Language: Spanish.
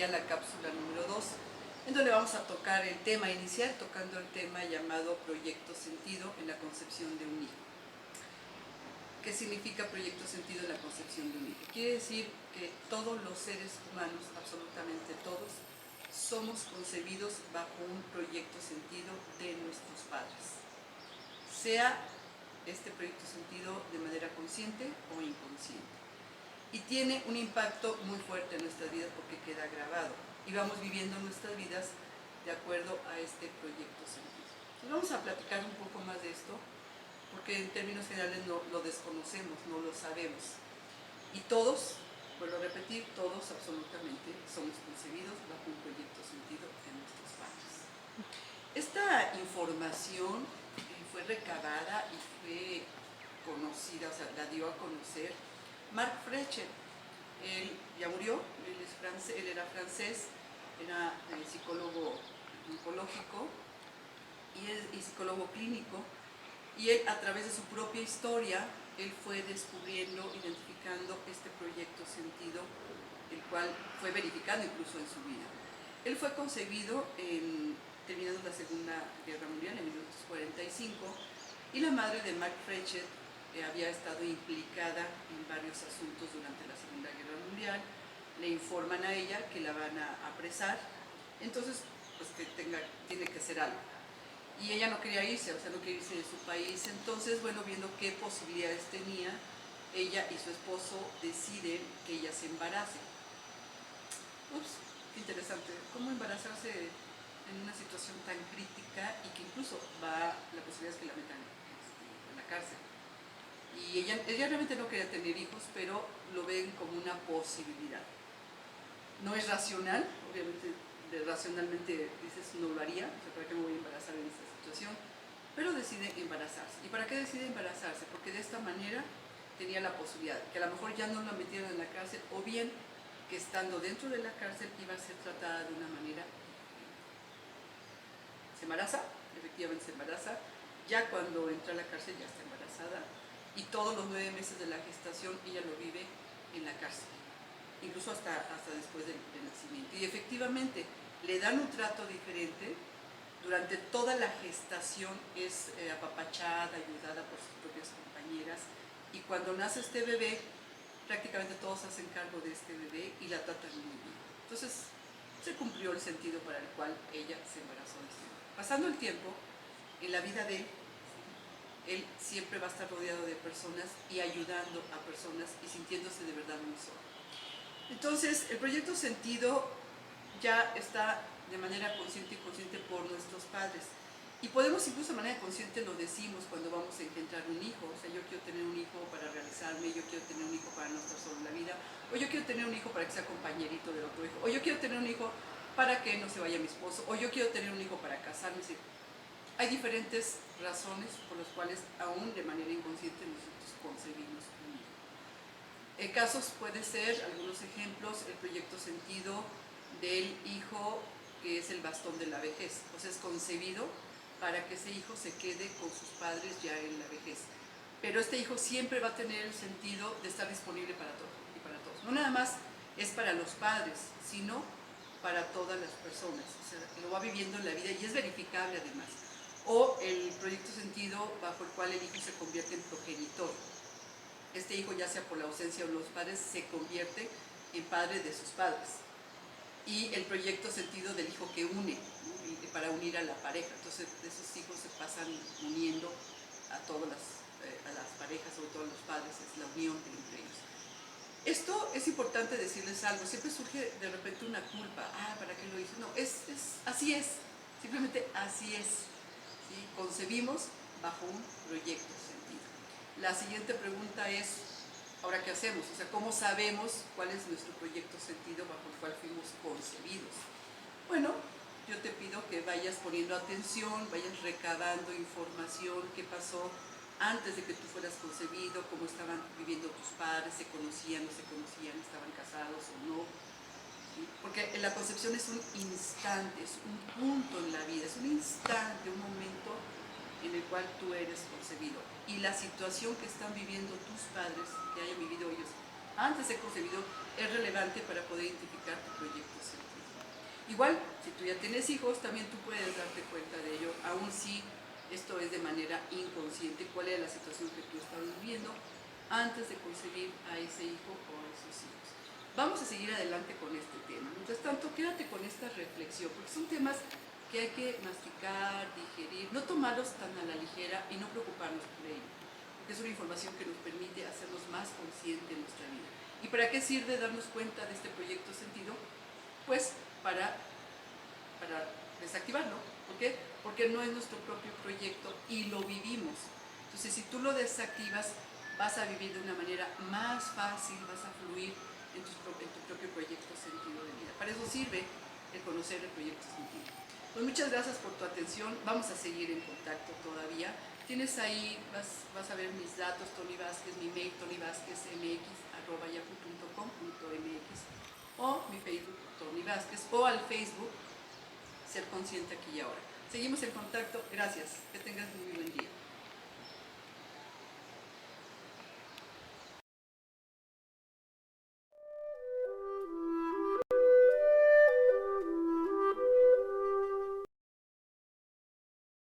sería la cápsula número 2, en donde vamos a tocar el tema, iniciar tocando el tema llamado proyecto sentido en la concepción de un hijo. ¿Qué significa proyecto sentido en la concepción de un hijo? Quiere decir que todos los seres humanos, absolutamente todos, somos concebidos bajo un proyecto sentido de nuestros padres, sea este proyecto sentido de manera consciente o inconsciente. Y tiene un impacto muy fuerte en nuestras vidas porque queda grabado y vamos viviendo nuestras vidas de acuerdo a este proyecto sentido. Entonces vamos a platicar un poco más de esto porque en términos generales no lo desconocemos, no lo sabemos. Y todos, vuelvo a repetir, todos absolutamente somos concebidos bajo un proyecto sentido de nuestros padres. Esta información fue recabada y fue conocida, o sea, la dio a conocer Marc Frechet. Él ya murió, él era francés, era psicólogo oncológico y psicólogo clínico, y él, a través de su propia historia, él fue descubriendo, identificando este proyecto sentido, el cual fue verificado incluso en su vida. Él fue concebido terminando la Segunda Guerra Mundial en 1945, y la madre de Marc Frechet había estado implicada en varios asuntos durante la Segunda Guerra Mundial. Le informan a ella que la van a apresar, entonces pues que tiene que hacer algo. Y ella no quería irse, o sea, no quería irse de su país. Entonces, bueno, viendo qué posibilidades tenía, ella y su esposo deciden que ella se embarace. Ups, qué interesante, cómo embarazarse en una situación tan crítica y que incluso la posibilidad es que la metan en la cárcel. Y ella realmente no quería tener hijos, pero lo ven como una posibilidad. No es racional, obviamente racionalmente dices no lo haría, o sea, ¿para qué me voy a embarazar en esta situación? Pero decide embarazarse. ¿Y para qué decide embarazarse? Porque de esta manera tenía la posibilidad que a lo mejor ya no la metieran en la cárcel, o bien que estando dentro de la cárcel iba a ser tratada de una manera diferente. Se embaraza, efectivamente se embaraza, ya cuando entra a la cárcel ya está embarazada, y todos los 9 meses de la gestación ella lo vive en la cárcel, incluso hasta después del nacimiento. Y efectivamente le dan un trato diferente. Durante toda la gestación es apapachada, ayudada por sus propias compañeras, y cuando nace este bebé, prácticamente todos hacen cargo de este bebé y la tratan muy bien. Entonces se cumplió el sentido para el cual ella se embarazó de este bebé. Pasando el tiempo, en la vida de él siempre va a estar rodeado de personas y ayudando a personas y sintiéndose de verdad muy solo. Entonces, el proyecto sentido ya está de manera consciente y consciente por nuestros padres. Y podemos incluso de manera consciente lo decimos cuando vamos a engendrar un hijo. O sea, yo quiero tener un hijo para realizarme, yo quiero tener un hijo para no estar solo en la vida, o yo quiero tener un hijo para que sea compañerito del otro hijo, o yo quiero tener un hijo para que no se vaya mi esposo, o yo quiero tener un hijo para casarme. Es decir, hay diferentes razones por las cuales aún de manera inconsciente nosotros concebimos un hijo. Casos puede ser, algunos ejemplos, el proyecto sentido del hijo que es el bastón de la vejez. O sea, es concebido para que ese hijo se quede con sus padres ya en la vejez. Pero este hijo siempre va a tener el sentido de estar disponible para todos y para todos. No nada más es para los padres, sino para todas las personas. O sea, lo va viviendo en la vida y es verificable además. O el proyecto sentido bajo el cual el hijo se convierte en progenitor. Este hijo, ya sea por la ausencia de los padres, se convierte en padre de sus padres. Y el proyecto sentido del hijo que une, ¿no? Para unir a la pareja. Entonces, esos hijos se pasan uniendo a todas las parejas, sobre todo a los padres, es la unión entre ellos. Esto es importante decirles algo. Siempre surge de repente una culpa. ¿Para qué lo hice? No, así es. Simplemente así es. ¿Sí? Concebimos bajo un proyecto sentido. La siguiente pregunta es, ¿ahora qué hacemos? O sea, ¿cómo sabemos cuál es nuestro proyecto sentido bajo el cual fuimos concebidos? Bueno, yo te pido que vayas poniendo atención, vayas recabando información, qué pasó antes de que tú fueras concebido, cómo estaban viviendo tus padres, se conocían, no se conocían, estaban casados o no. ¿Sí? Porque la concepción es un instante, es un punto en la vida, es un instante, un momento en el cual tú eres concebido. Y la situación que están viviendo tus padres, que hayan vivido ellos antes de concebido, es relevante para poder identificar tu proyecto sentido. Igual, si tú ya tienes hijos, también tú puedes darte cuenta de ello, aun si esto es de manera inconsciente, cuál es la situación que tú estás viviendo antes de concebir a ese hijo o a esos hijos. Vamos a seguir adelante con este tema. Mientras tanto, quédate con esta reflexión, porque son temas que hay que masticar, digerir, no tomarlos tan a la ligera y no preocuparnos por ello, porque es una información que nos permite hacernos más conscientes en nuestra vida. ¿Y para qué sirve darnos cuenta de este proyecto sentido? Pues para desactivarlo. ¿Por qué? Porque no es nuestro propio proyecto y lo vivimos. Entonces, si tú lo desactivas, vas a vivir de una manera más fácil, vas a fluir en tu propio proyecto sentido de vida. Para eso sirve el conocer el proyecto sentido. Pues muchas gracias por tu atención. Vamos a seguir en contacto todavía. Tienes ahí, vas a ver mis datos, Tony Vázquez, mi mail, tonyvázquezmx@yahoo.com.mx, o mi Facebook, Tony Vázquez, o al Facebook, Ser Consciente Aquí y Ahora. Seguimos en contacto. Gracias. Que tengas muy buen día.